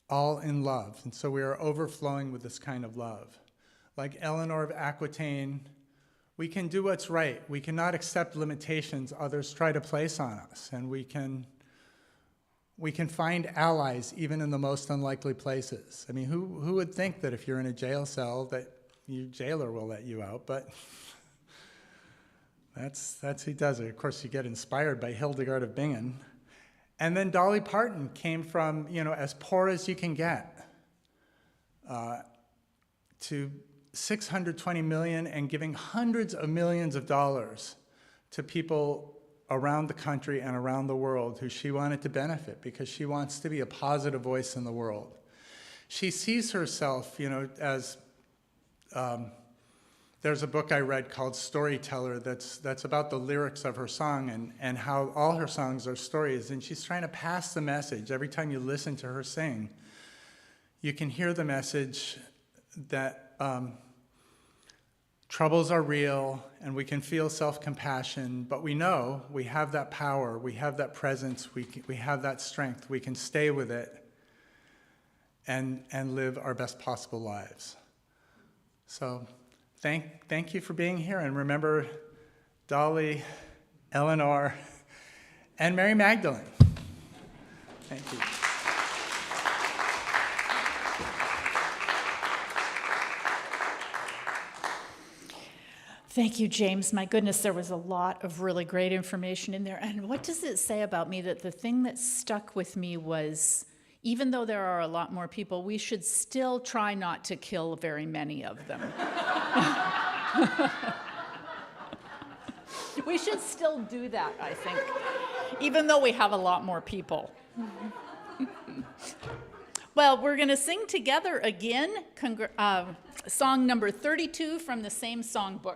all in love. And so we are overflowing with this kind of love. Like Eleanor of Aquitaine, we can do what's right. We cannot accept limitations others try to place on us. And we can find allies even in the most unlikely places. I mean, who would think that if you're in a jail cell that your jailer will let you out? But that's who does it. Of course, you get inspired by Hildegard of Bingen. And then Dolly Parton came from, as poor as you can get, to $620 million and giving hundreds of millions of dollars to people around the country and around the world who she wanted to benefit because she wants to be a positive voice in the world. She sees herself, as there's a book I read called Storyteller that's about the lyrics of her song and how all her songs are stories, and she's trying to pass the message. Every time you listen to her sing, you can hear the message that troubles are real and we can feel self-compassion, but we know we have that power, we have that presence, we have that strength. We can stay with it and live our best possible lives. So thank you for being here, and remember Dolly, Eleanor, and Mary Magdalene. Thank you. Thank you, James. My goodness, there was a lot of really great information in there. And what does it say about me? That the thing that stuck with me was, even though there are a lot more people, we should still try not to kill very many of them. We should still do that, I think, even though we have a lot more people. Well, we're going to sing together again, song number 32 from the same songbook.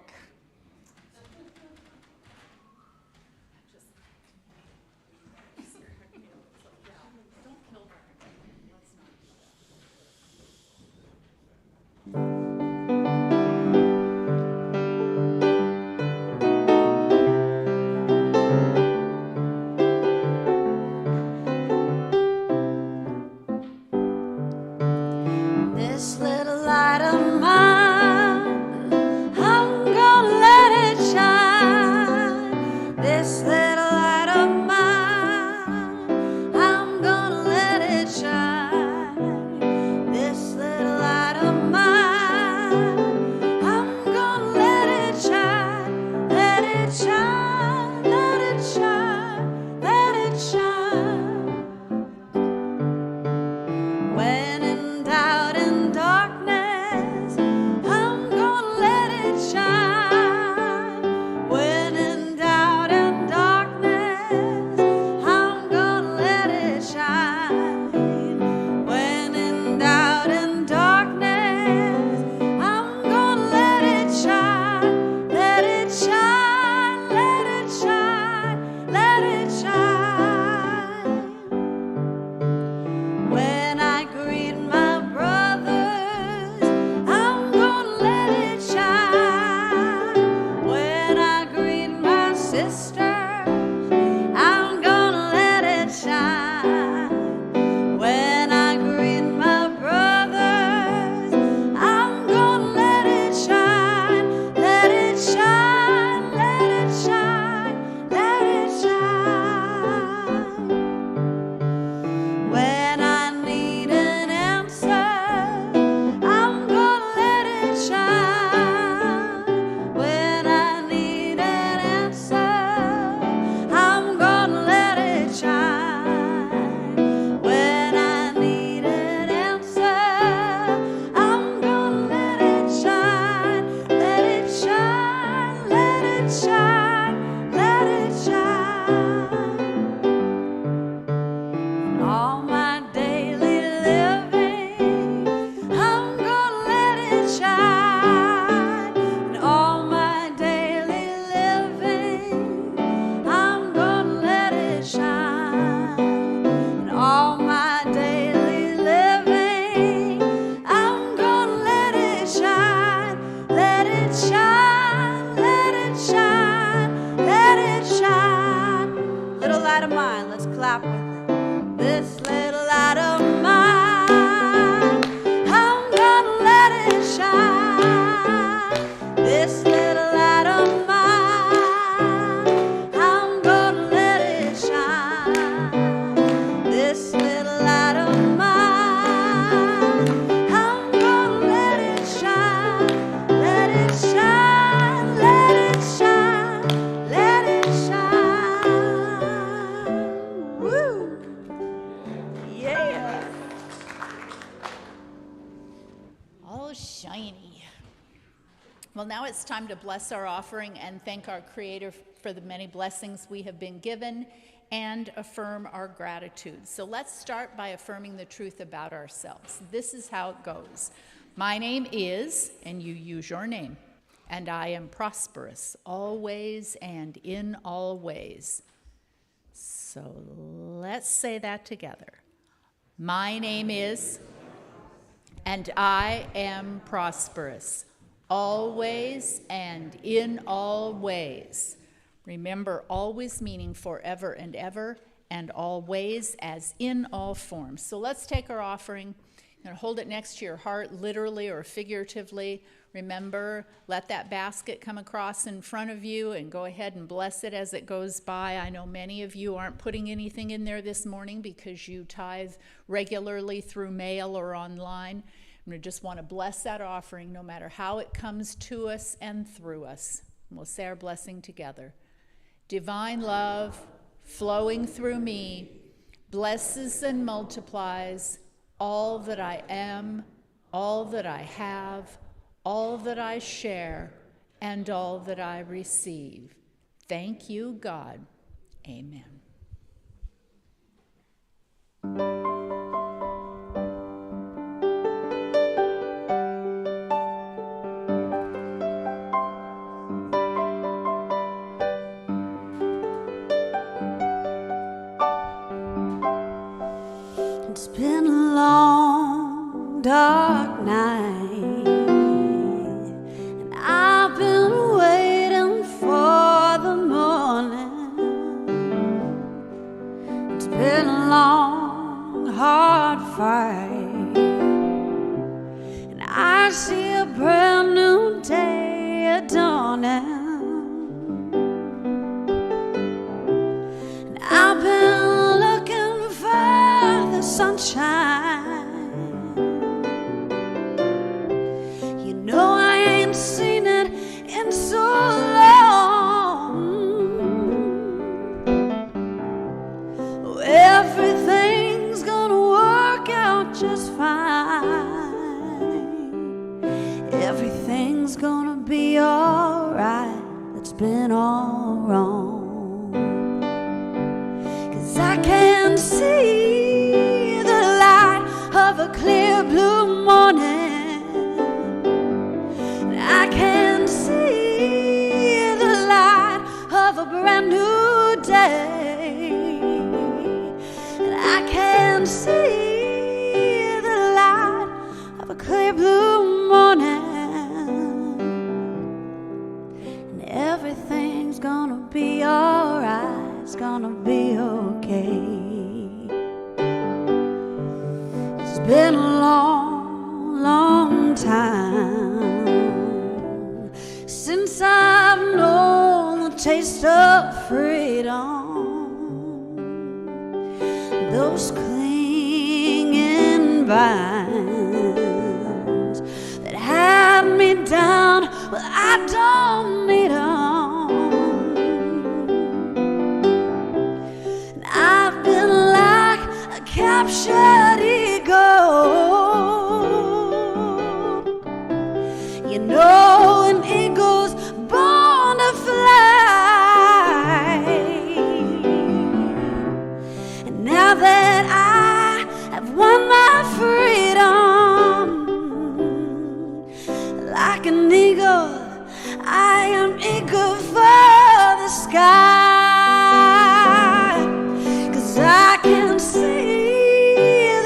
This little light of mine, I'm gonna let it shine. This little light of mine, I'm gonna let it shine. This little light of mine, I'm gonna let it shine. Let it shine, let it shine, let it shine. When in doubt and darkness, I'm gonna let it shine. When in doubt and darkness, I'm gonna let it shine. When in doubt and darkness, I'm gonna let it shine. Let it shine, let it shine, let it shine. When I greet my brothers, I'm gonna let it shine. When I greet my sisters, I'm gonna let it shine. When I greet my brothers, I'm gonna let it shine. Let it shine, let it shine, let it shine. When I need an answer, I'm gonna let it shine. When I need an answer, I'm gonna let it shine. When I need an answer, I'm gonna let it shine. Let it shine, let it shine, let it shine. All my daily living, I'm gonna let it shine. And all my daily living, I'm gonna let it shine. And all my daily living, I'm gonna let it shine. Let it shine, let it shine, let it shine. Little light of mine, let's clap with it. This little light of mine, I'm gonna let it shine. This little light of mine, I'm gonna let it shine. This little light of mine, I'm gonna let it shine. Let it shine, let it shine, let it shine. Woo! Yeah. Oh, shiny. Well, now it's time to bless our offering and thank our Creator for the many blessings we have been given and affirm our gratitude. So let's start by affirming the truth about ourselves. This is how it goes. My name is, and you use your name, and I am prosperous always and in all ways. So let's say that together. My name is, and I am prosperous always and in all ways. Remember, always meaning forever and ever, and always as in all forms. So let's take our offering and hold it next to your heart, literally or figuratively. Remember, let that basket come across in front of you and go ahead and bless it as it goes by. I know many of you aren't putting anything in there this morning because you tithe regularly through mail or online. And we just want to bless that offering no matter how it comes to us and through us. And we'll say our blessing together. Divine love flowing through me blesses and multiplies all that I am, all that I have, all that I share, and all that I receive. Thank you, God. Amen. It's been a long, dark night, and I've been waiting for the morning. It's been a long, hard fight, and I see a brand new day dawning. And I've been looking for the sunshine. You know I ain't seen it in so long. Everything's gonna work out just fine. Everything's gonna be alright. It's been all wrong. 'Cause I can see the light of a clear blue morning. And I can see the light of a brand new day. And I can see the light of a clear blue morning. And everything's gonna be alright. It's gonna be okay. It's been a long, long time since I've known the taste of freedom. Those clinging vines that had me down, well, I don't need 'em. And I've been like a captured eagle. You know, an eagle's born to fly. And now that I have won my freedom, like an eagle, I am eager for the sky. 'Cause I can see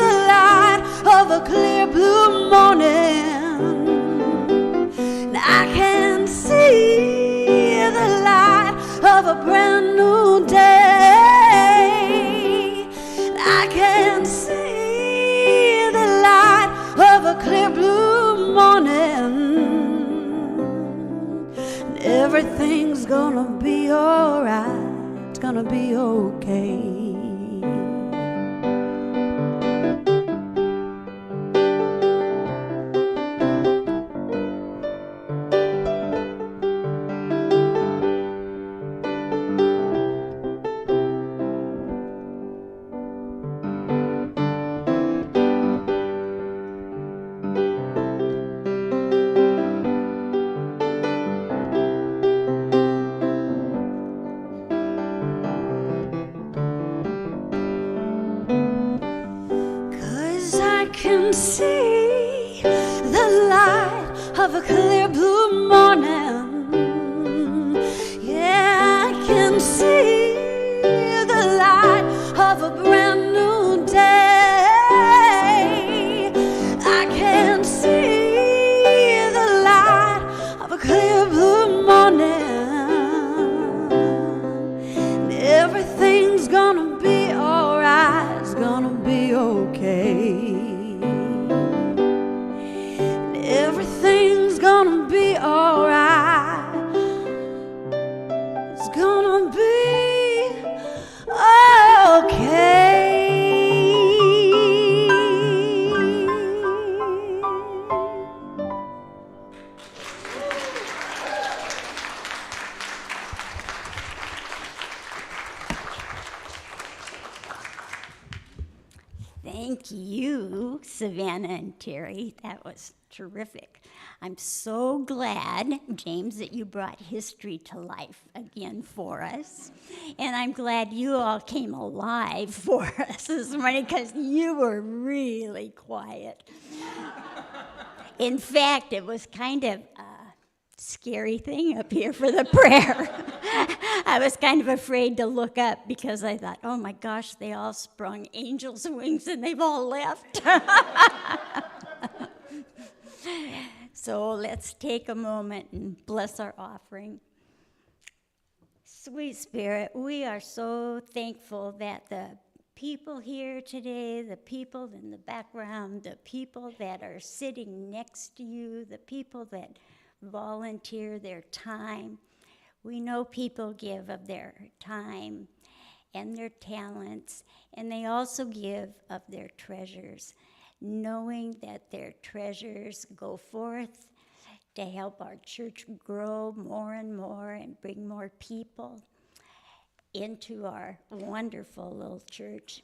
the light of a clear blue morning. And I can see the light of a brand new day. And I can see the light of a clear blue morning. And everything's gonna be alright. It's gonna be okay. of a clear blue morning. Yeah, I can see the light of a brand new day. I can see the light of a clear blue morning. And everything's gonna be alright, it's gonna be okay. And everything's gonna be alright, it's gonna be okay. Thank you, Savannah and Terry. That was terrific. I'm so glad, James, that you brought history to life again for us. And I'm glad you all came alive for us this morning because you were really quiet. In fact, it was kind of a scary thing up here for the prayer. I was kind of afraid to look up because I thought, oh my gosh, they all sprung angels' wings and they've all left. So let's take a moment and bless our offering. Sweet Spirit, we are so thankful that the people here today, the people in the background, the people that are sitting next to you, the people that volunteer their time. We know people give of their time and their talents, and they also give of their treasures, knowing that their treasures go forth to help our church grow more and more and bring more people into our wonderful little church.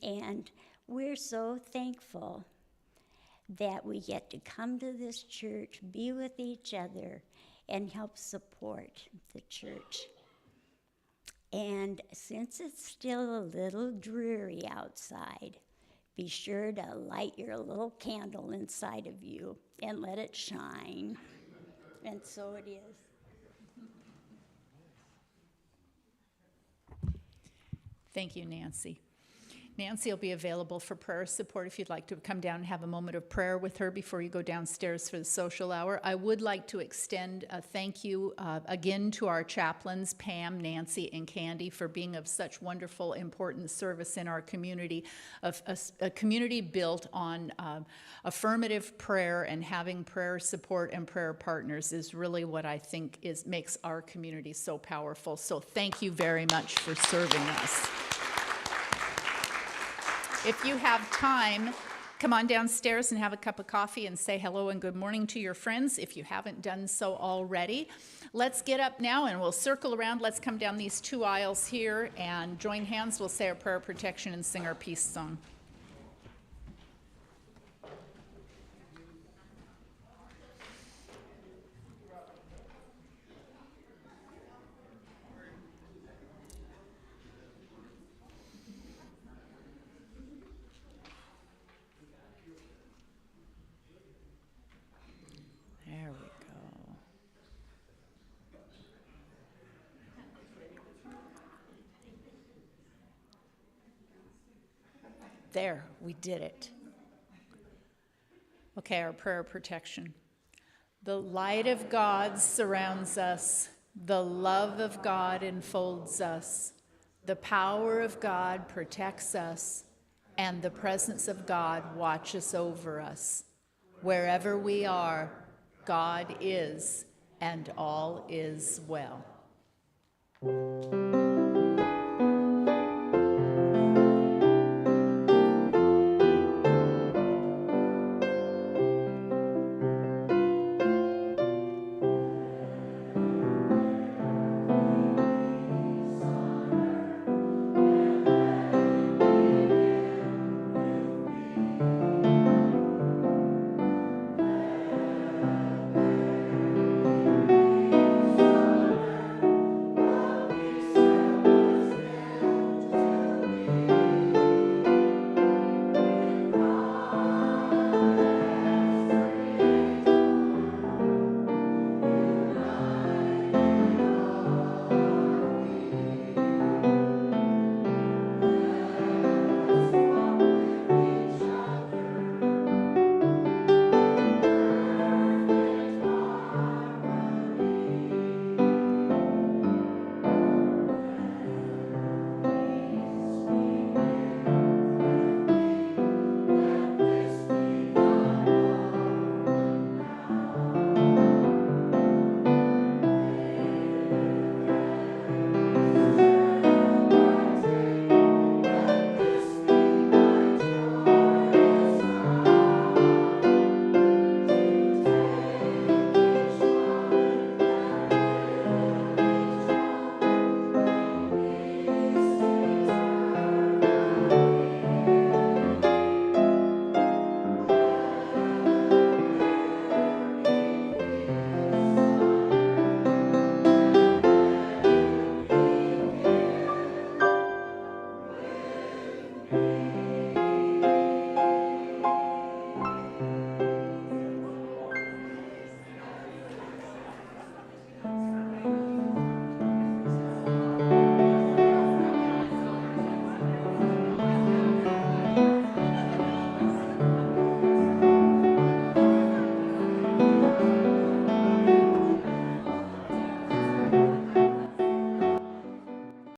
And we're so thankful that we get to come to this church, be with each other, and help support the church. And since it's still a little dreary outside, be sure to light your little candle inside of you and let it shine. And so it is. Thank you, Nancy. Nancy will be available for prayer support if you'd like to come down and have a moment of prayer with her before you go downstairs for the social hour. I would like to extend a thank you again to our chaplains, Pam, Nancy, and Candy, for being of such wonderful, important service in our community, a community built on affirmative prayer, and having prayer support and prayer partners is really what I think makes our community so powerful. So thank you very much for serving us. If you have time, come on downstairs and have a cup of coffee and say hello and good morning to your friends if you haven't done so already. Let's get up now and we'll circle around. Let's come down these two aisles here and join hands. We'll say our prayer of protection and sing our peace song. There we go. There, we did it. Okay, our prayer of protection. The light of God surrounds us. The love of God enfolds us. The power of God protects us. And the presence of God watches over us. Wherever we are, God is, and all is well.